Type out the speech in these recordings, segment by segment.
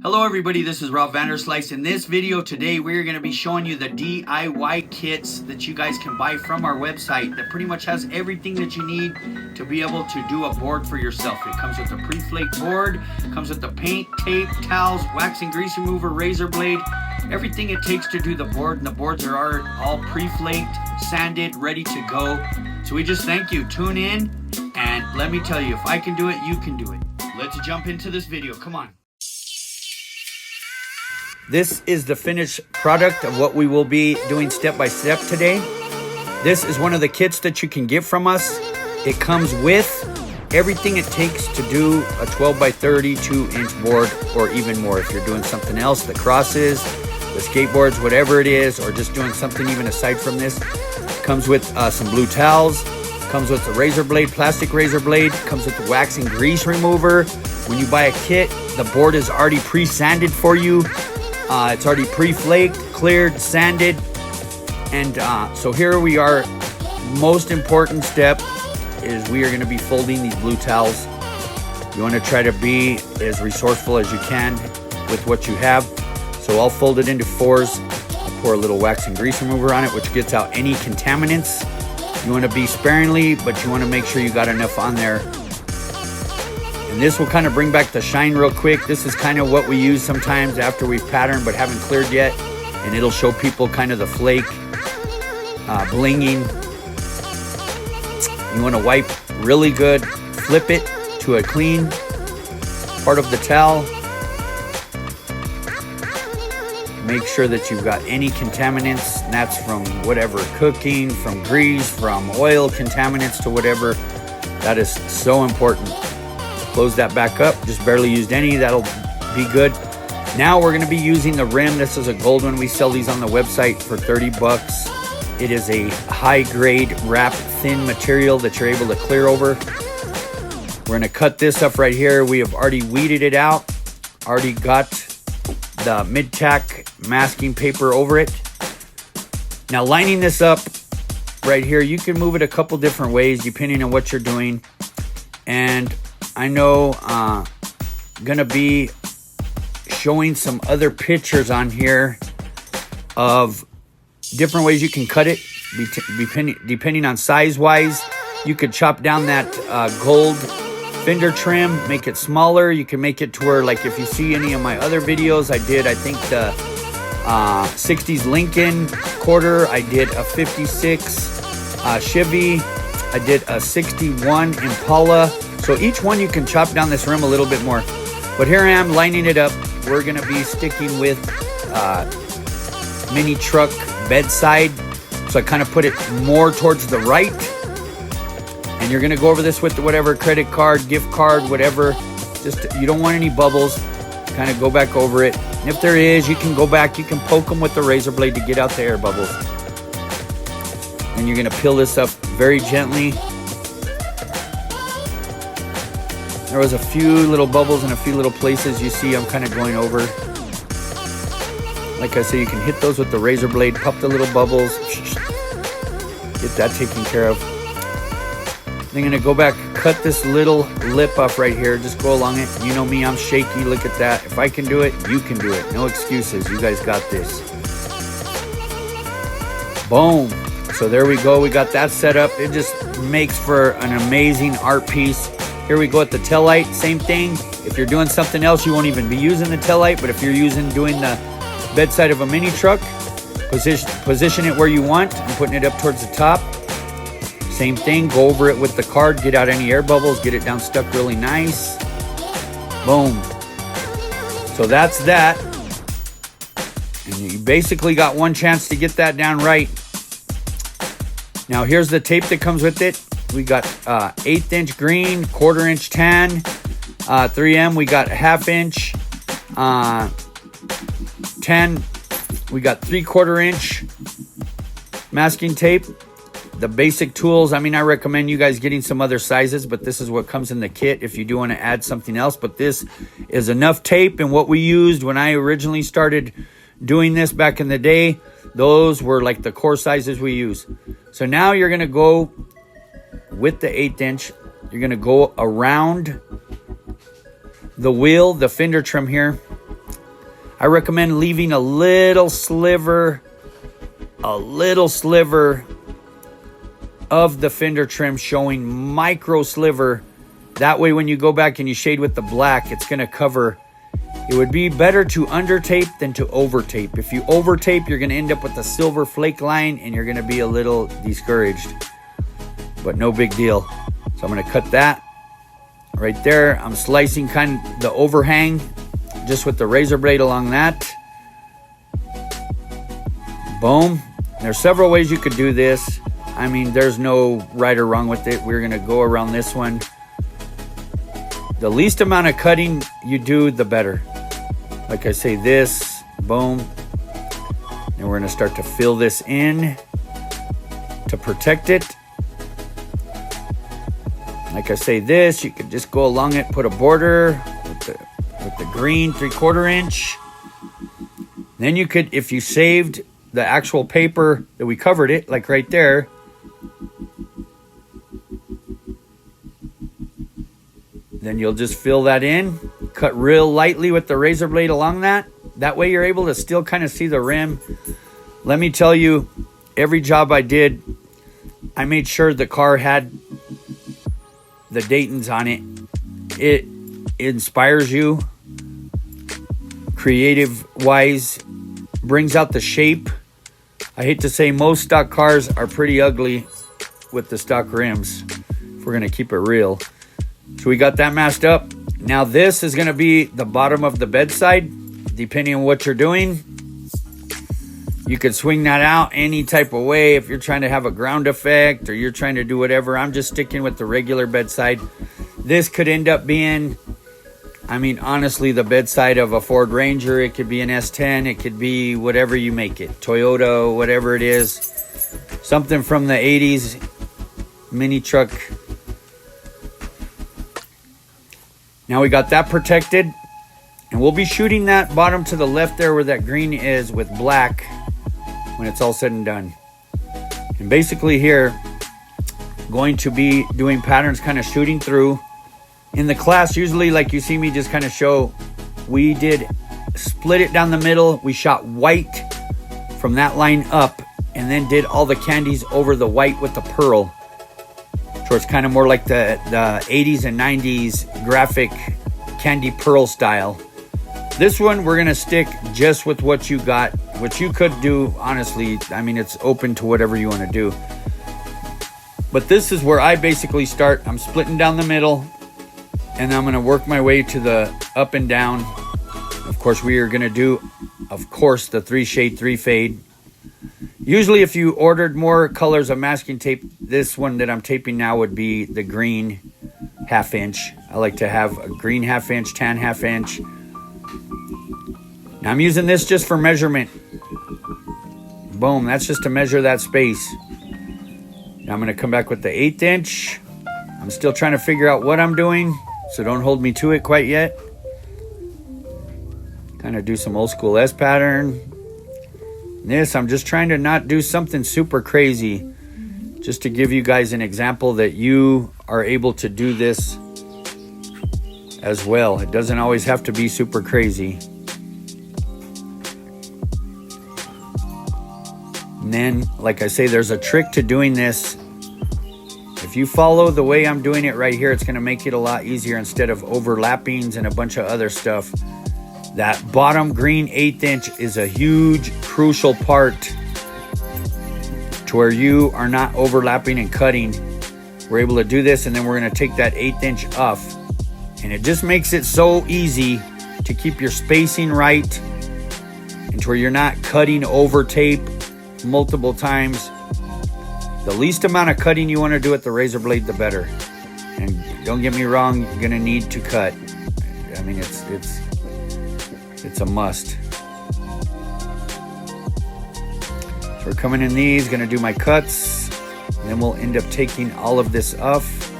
Hello everybody, this is Rob Vanderslice. In this video today, we're going to be showing you the DIY kits that you guys can buy from our website that pretty much has everything that you need to be able to do a board for yourself. It comes with a pre-flaked board, comes with the paint, tape, towels, wax and grease remover, razor blade, everything it takes to do the board, and the boards are all pre-flaked, sanded, ready to go. So we just thank you. Tune in and let me tell you, if I can do it, you can do it. Let's jump into this video. Come on. This is the finished product of what we will be doing step by step today. This is one of the kits that you can get from us. It comes with everything it takes to do a 12 by 32 inch board, or even more if you're doing something else, the crosses, the skateboards, whatever it is, or just doing something even aside from this. Comes with some blue towels, comes with a razor blade, plastic razor blade, comes with the wax and grease remover. When you buy a kit, the board is already pre-sanded for you. It's already pre-flaked, cleared, sanded, and so here we are. Most important step is we are going to be folding these blue towels. You want to try to be as resourceful as you can with what you have. So I'll fold it into fours. I'll pour a little wax and grease remover on it, which gets out any contaminants. You want to be sparingly, but you want to make sure you got enough on there. And this will kind of bring back the shine real quick. This is kind of what we use sometimes after we've patterned but haven't cleared yet. And it'll show people kind of the flake blinging. You want to wipe really good. Flip it to a clean part of the towel. Make sure that you've got any contaminants. And that's from whatever, cooking, from grease, from oil contaminants to whatever. That is so important. Close that back up. Just barely used any. That'll be good. Now we're going to be using the rim. This is a gold one. We sell these on the website for 30 bucks. It is a high grade wrap thin material that you're able to clear over. We're going to cut this up right here. We have already weeded it out. Already got the mid-tack masking paper over it. Now lining this up right here, you can move it a couple different ways depending on what you're doing. And I know gonna be showing some other pictures on here of different ways you can cut it depending on size wise. You could chop down that gold fender trim, make it smaller. You can make it to where, like, if you see any of my other videos, I think the 60s Lincoln quarter, I did a 56 Chevy, I did a 61 Impala. So each one you can chop down this rim a little bit more. But here I am lining it up. We're going to be sticking with mini truck bedside. So I kind of put it more towards the right. And you're going to go over this with whatever credit card, gift card, whatever. Just, you don't want any bubbles. Kind of go back over it. And if there is, you can go back. You can poke them with the razor blade to get out the air bubbles. And you're going to peel this up very gently. There was a few little bubbles in a few little places. You see I'm kind of going over. Like I say, you can hit those with the razor blade, pop the little bubbles, get that taken care of. I'm going to go back, cut this little lip off right here. Just go along it. You know me, I'm shaky. Look at that. If I can do it, you can do it. No excuses. You guys got this. Boom. So there we go. We got that set up. It just makes for an amazing art piece. Here we go at the taillight, same thing. If you're doing something else, you won't even be using the taillight, but if you're doing the bedside of a mini truck, position it where you want. I'm putting it up towards the top. Same thing, go over it with the card, get out any air bubbles, get it down stuck really nice. Boom. So that's that. And you basically got one chance to get that down right. Now here's the tape that comes with it. We got 1/8 inch green, 1/4 inch tan, 3M. We got 1/2 inch tan. We got 3/4 inch masking tape. The basic tools. I mean, I recommend you guys getting some other sizes, but this is what comes in the kit if you do want to add something else. But this is enough tape, and what we used when I originally started doing this back in the day, those were like the core sizes we use. So now you're going to go with the 1/8 inch. You're going to go around the wheel, the fender trim here. I recommend leaving a little sliver of the fender trim showing, micro sliver. That way when you go back and you shade with the black, it's going to cover. It would be better to under tape than to over tape. If you over tape, you're going to end up with a silver flake line and you're going to be a little discouraged, but no big deal. So I'm going to cut that right there. I'm slicing kind of the overhang just with the razor blade along that. Boom. There's several ways you could do this. I mean, there's no right or wrong with it. We're going to go around this one. The least amount of cutting you do, the better. Like I say, this, boom. And we're going to start to fill this in to protect it. Like I say, this, you could just go along it, put a border with the green 3/4 inch. Then you could, if you saved the actual paper that we covered it, like right there, then you'll just fill that in, cut real lightly with the razor blade along that. That way you're able to still kind of see the rim. Let me tell you, every job I did, I made sure the car had the Daytons on it. It inspires you creative wise, brings out the shape. I hate to say most stock cars are pretty ugly with the stock rims, if we're going to keep it real. So we got that masked up. Now this is going to be the bottom of the bedside, depending on what you're doing. You could swing that out any type of way if you're trying to have a ground effect or you're trying to do whatever. I'm just sticking with the regular bedside. This could end up being, I mean, honestly, the bedside of a Ford Ranger. It could be an S10. It could be whatever you make it. Toyota, whatever it is. Something from the 80s. Mini truck. Now we got that protected. And we'll be shooting that bottom to the left there where that green is with black when it's all said and done. And basically here, going to be doing patterns kind of shooting through. In the class, usually like you see me just kind of show, we did split it down the middle. We shot white from that line up and then did all the candies over the white with the pearl. So it's kind of more like the 80s and 90s graphic candy pearl style. This one, we're going to stick just with what you got, what you could do, honestly. I mean, it's open to whatever you want to do. But this is where I basically start. I'm splitting down the middle, and I'm going to work my way to the up and down. Of course, we are going to do, of course, the 3 shade, 3 fade. Usually, if you ordered more colors of masking tape, this one that I'm taping now would be the green 1/2 inch. I like to have a green 1/2 inch, tan 1/2 inch. Now I'm using this just for measurement. Boom, that's just to measure that space. Now I'm going to come back with the 1/8 inch. I'm still trying to figure out what I'm doing, so don't hold me to it quite yet. Kind of do some old school S pattern. This, I'm just trying to not do something super crazy, just to give you guys an example that you are able to do this as well. It doesn't always have to be super crazy. And then, like I say, there's a trick to doing this. If you follow the way I'm doing it right here, it's going to make it a lot easier instead of overlappings and a bunch of other stuff. That bottom green 1/8 inch is a huge, crucial part to where you are not overlapping and cutting. We're able to do this, and then we're going to take that 1/8 inch off. And it just makes it so easy to keep your spacing right and to where you're not cutting over tape multiple times. The least amount of cutting you want to do with the razor blade, the better. And don't get me wrong, you're going to need to cut. I mean, it's a must. So we're coming in these, going to do my cuts, and then we'll end up taking all of this off.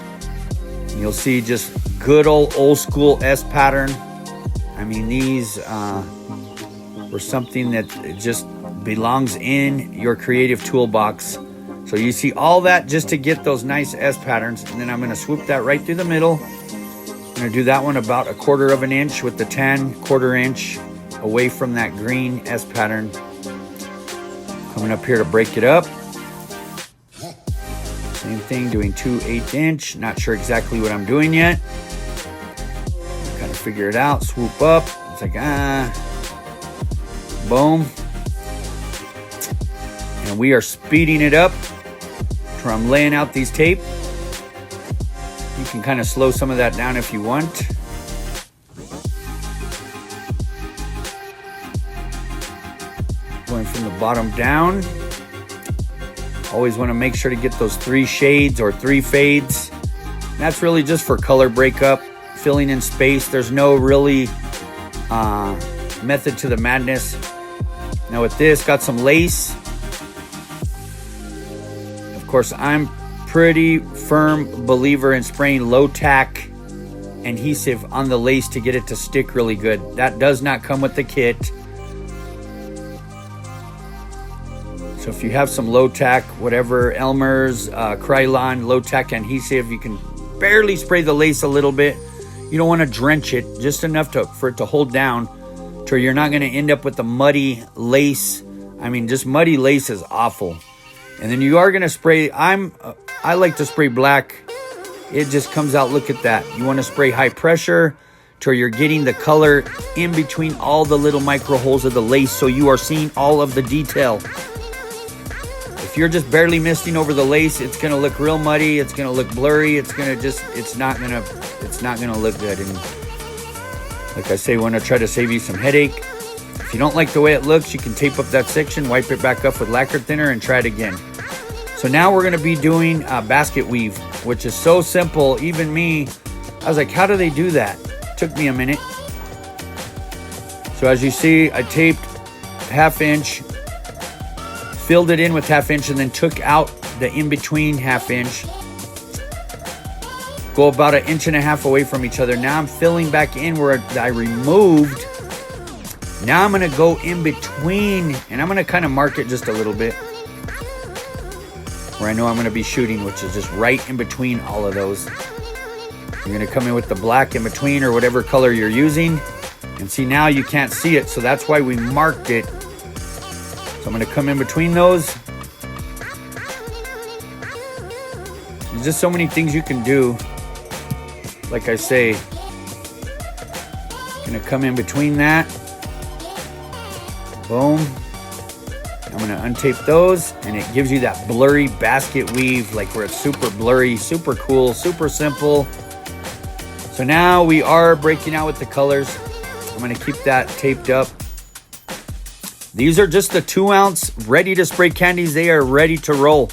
And you'll see just good old school S pattern. I mean, these were something that just belongs in your creative toolbox. So you see all that just to get those nice S patterns. And then I'm going to swoop that right through the middle. I'm going to do that one about 1/4 of an inch with the tan 1/4 inch. away from that green S pattern. Coming up here to break it up. Same thing, doing 2 1/8". Not sure exactly what I'm doing yet. Kind of figure it out, swoop up. It's like, boom. And we are speeding it up where I'm laying out these tape. You can kind of slow some of that down if you want. Going from the bottom down. Always want to make sure to get those 3 shades or 3 fades. And that's really just for color breakup, filling in space. There's no really method to the madness. Now with this, got some lace. Of course, I'm pretty firm believer in spraying low tack adhesive on the lace to get it to stick really good. That does not come with the kit. So if you have some low tack, whatever, Elmer's, Krylon, low tack adhesive, you can barely spray the lace a little bit. You don't want to drench it, just enough for it to hold down to where you're not going to end up with a muddy lace. I mean, just muddy lace is awful. And then you are going to spray, I like to spray black. It just comes out, look at that. You want to spray high pressure to where you're getting the color in between all the little micro holes of the lace, so you are seeing all of the detail. If you're just barely misting over the lace, it's going to look real muddy. It's going to look blurry. It's not going to look good. And like I say, we want to try to save you some headache. If you don't like the way it looks, you can tape up that section, wipe it back up with lacquer thinner, and try it again. So now we're going to be doing basket weave, which is so simple. Even me, I was like, how do they do that? Took me a minute. So as you see, I taped 1/2 inch, filled it in with 1/2 inch, and then took out the in-between 1/2 inch. Go about 1.5 inches away from each other. Now I'm filling back in where I removed. Now I'm going to go in between, and I'm going to kind of mark it just a little bit where I know I'm going to be shooting, which is just right in between all of those. You're going to come in with the black in between or whatever color you're using. And see, now you can't see it, so that's why we marked it. So I'm going to come in between those. There's just so many things you can do. Like I say, going to come in between that. Boom. I'm going to untape those, and it gives you that blurry basket weave, like where it's super blurry, super cool, super simple. So now we are breaking out with the colors. I'm going to keep that taped up. These are just the 2-ounce ready to spray candies. They are ready to roll.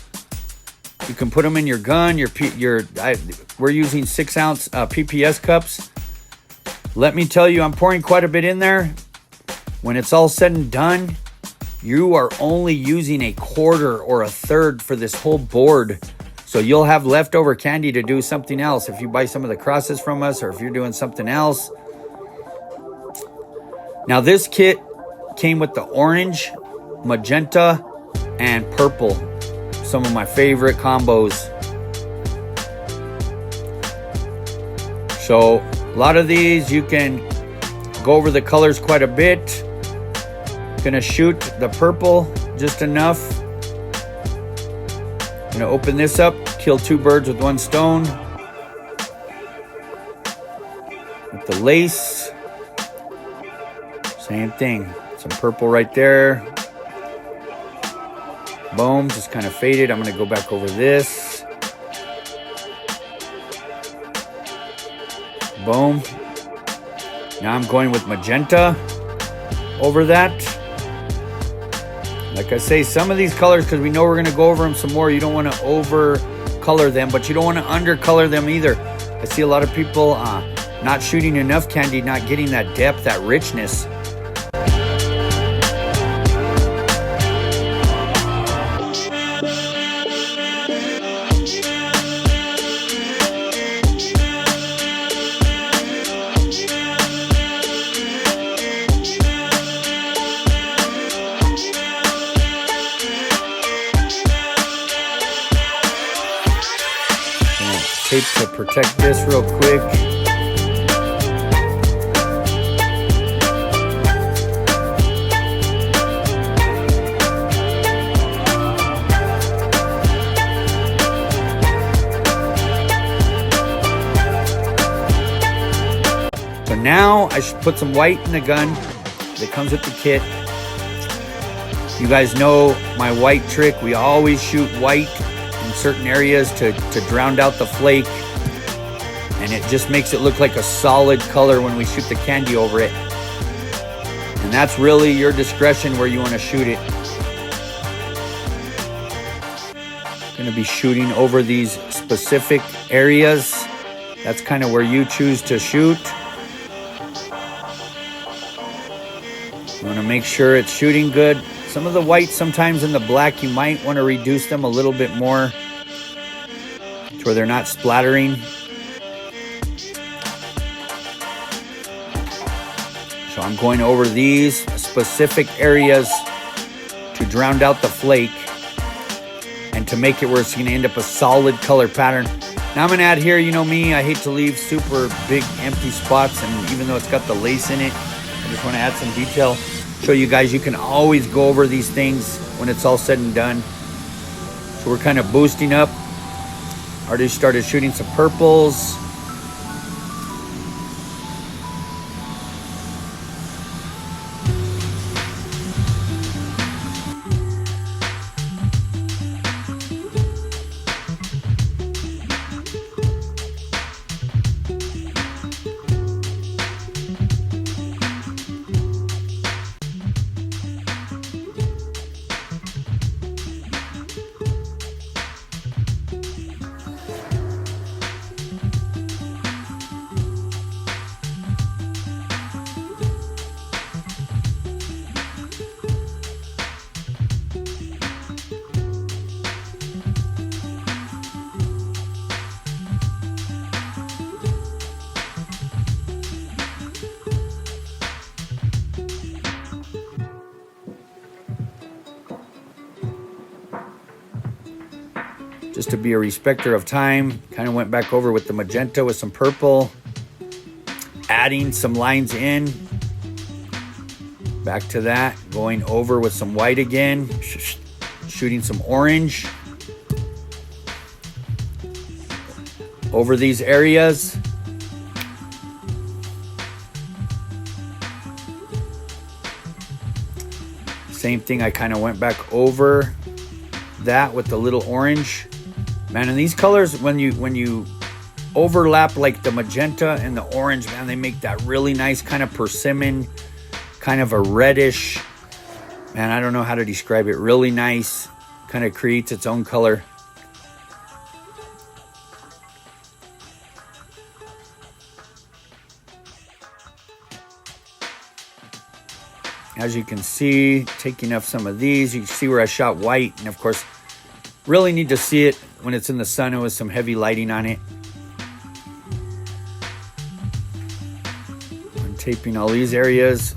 You can put them in your gun. We're using 6-ounce PPS cups. Let me tell you, I'm pouring quite a bit in there. When it's all said and done, you are only using 1/4 or 1/3 for this whole board. So you'll have leftover candy to do something else. If you buy some of the crosses from us, or if you're doing something else. Now this kit came with the orange, magenta, and purple. Some of my favorite combos. So a lot of these, you can go over the colors quite a bit. Gonna shoot the purple just enough. Gonna open this up, kill 2 birds with 1 stone. With the lace, same thing. Some purple right there. Boom, just kind of faded. I'm gonna go back over this. Boom. Now I'm going with magenta over that. Like I say, some of these colors, because we know we're going to go over them some more, you don't want to over color them, but you don't want to under color them either. I see a lot of people not shooting enough candy, not getting that depth, that richness. Tape to protect this real quick. now I should put some white in the gun that comes with the kit. You guys know my white trick. We always shoot white in certain areas to drown out the flake. And it just makes it look like a solid color when we shoot the candy over it. And that's really your discretion where you want to shoot it. Going to be shooting over these specific areas. That's kind of where you choose to shoot. You want to make sure it's shooting good. Some of the white, sometimes in the black, you might want to reduce them a little bit more to where they're not splattering. So I'm going over these specific areas to drown out the flake and to make it where it's going to end up a solid color pattern. Now I'm going to add here, you know me, I hate to leave super big empty spots, and even though it's got the lace in it, I just want to add some detail. Show you guys you can always go over these things when it's all said and done. So we're kind of boosting up. Already started shooting some purples. Just to be a respecter of time, kind of went back over with the magenta with some purple, adding some lines in. Back to that, going over with some white again, shooting some orange over these areas. Same thing, I kind of went back over that with the little orange. Man, and these colors, when you overlap like the magenta and the orange, man, they make that really nice kind of persimmon, kind of a reddish, man, I don't know how to describe it, really nice, kind of creates its own color. As you can see, taking up some of these, you can see where I shot white, and of course, really need to see it when it's in the sun and with some heavy lighting on it. I'm taping all these areas.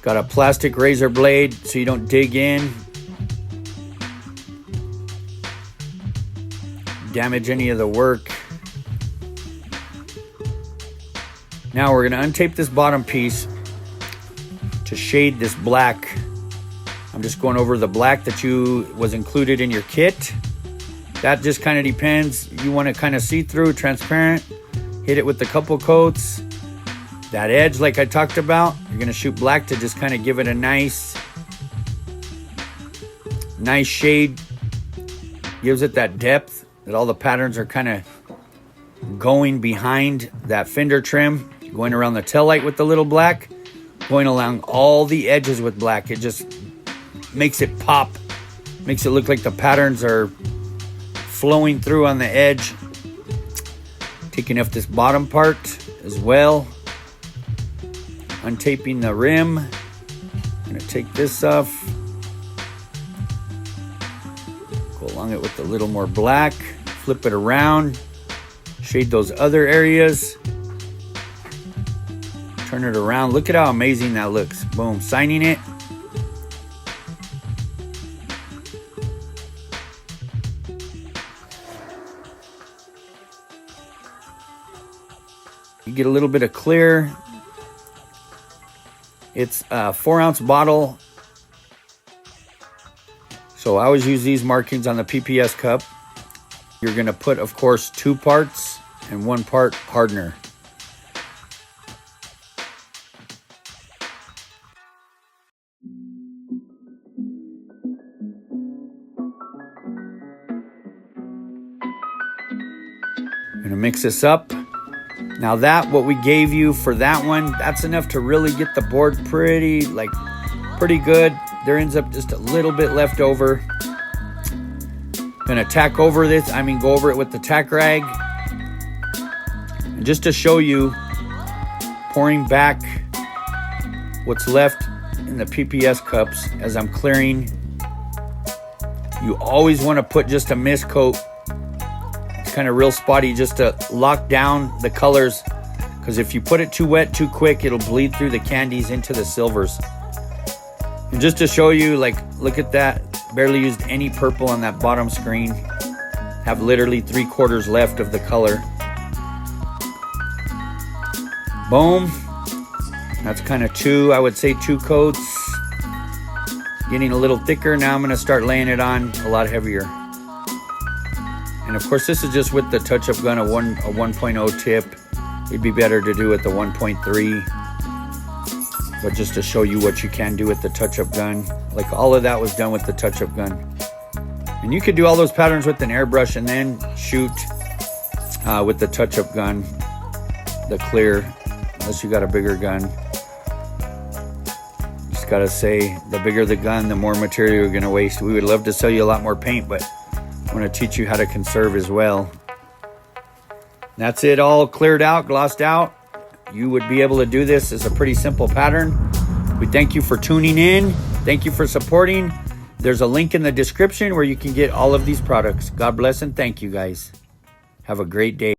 Got a plastic razor blade so you don't dig in, damage any of the work. Now we're going to untape this bottom piece to shade this black. I'm just going over the black that was included in your kit. That just kind of depends. You want to kind of see through, transparent. Hit it with a couple coats. That edge, like I talked about, you're going to shoot black to just kind of give it a nice shade. Gives it that depth that all the patterns are kind of going behind that fender trim. Going around the tail light with the little black. Going along all the edges with black. It just makes it pop, makes it look like the patterns are flowing through on the edge. Taking off this bottom part as well, untaping the rim. I'm gonna take this off, go along it with a little more black, flip it around, shade those other areas, turn it around. Look at how amazing that looks. Boom, signing it. You get a little bit of clear. It's a 4-ounce bottle. So I always use these markings on the PPS cup. You're going to put, of course, 2 parts and 1 part hardener. Gonna mix this up. Now that, what we gave you for that one, that's enough to really get the board pretty good. There ends up just a little bit left over. Gonna tack over this, go over it with the tack rag. And just to show you, pouring back what's left in the PPS cups as I'm clearing. You always want to put just a mist coat. It's kind of real spotty just to lock down the colors, because if you put it too wet too quick, it'll bleed through the candies into the silvers. And just to show you, like, look at that, barely used any purple on that bottom screen. Have literally 3/4 left of the color. Boom. That's kind of I would say two coats. Getting a little thicker. Now I'm going to start laying it on a lot heavier. And of course, this is just with the touch-up gun, a 1.0 tip. It'd be better to do with the 1.3. But just to show you what you can do with the touch-up gun. Like, all of that was done with the touch-up gun. And you could do all those patterns with an airbrush and then shoot with the touch-up gun, the clear, unless you got a bigger gun. Just gotta say, the bigger the gun, the more material you're gonna waste. We would love to sell you a lot more paint, but I want to teach you how to conserve as well. That's it, all cleared out, glossed out. You would be able to do this. It's a pretty simple pattern. We thank you for tuning in. Thank you for supporting. There's a link in the description where you can get all of these products. God bless and thank you guys. Have a great day.